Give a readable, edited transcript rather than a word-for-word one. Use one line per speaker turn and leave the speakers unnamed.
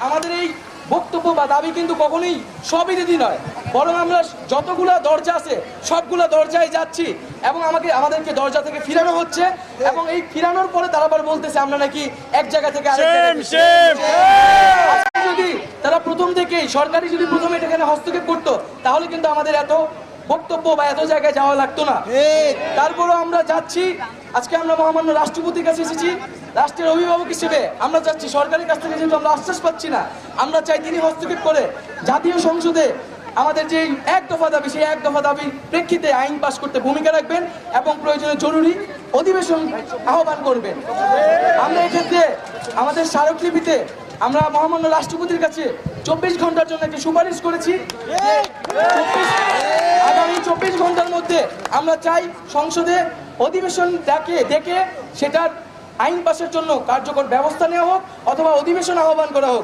আমাদের এই বক্তব্য বা দাবি কিন্তু কখনোই সবিরোধী নয়, বরং আমরা যতগুলা দরজা আছে সবগুলা দরজায় যাচ্ছি এবং আমাদেরকে দরজা থেকে ফিরানো হচ্ছে এবং এই ফিরানোর পরে তারা আবার বলতেছে আমরা নাকি এক জায়গা থেকে আরেক জায়গায়। যদি তারা প্রথম থেকেই সরকারি যদি প্রথমে এখানে হস্তক্ষেপ করতো তাহলে কিন্তু আমাদের এত বক্তব্য বা এত জায়গায় যাওয়া লাগতো না। তারপরও আমরা যাচ্ছি, আজকে আমরা মহামান্য রাষ্ট্রপতির কাছে এসেছি, রাষ্ট্রের অভিভাবক হিসেবে আমরা চাচ্ছি সরকারের কাছ থেকে যেহেতু আমরা আশ্বাস পাচ্ছি না, আমরা চাই তিনি হস্তক্ষেপ করে জাতীয় সংসদে আমাদের যে এক দফা দাবি সেই এক দফা দাবির প্রেক্ষিতে আইন পাস করতে ভূমিকা রাখবেন এবং প্রয়োজনে জরুরি অধিবেশন আহ্বান করবেন। আমরা এক্ষেত্রে আমাদের স্মারকলিপিতে আমরা মহামান্য রাষ্ট্রপতির কাছে 24 ঘন্টার জন্য একটি সুপারিশ করেছি। আগামী 24 ঘন্টার মধ্যে আমরা চাই সংসদে অধিবেশন ডেকে সেটার আইন পাশের জন্য কার্যকর ব্যবস্থা নেওয়া হোক অথবা অধিবেশন আহ্বান করা হোক।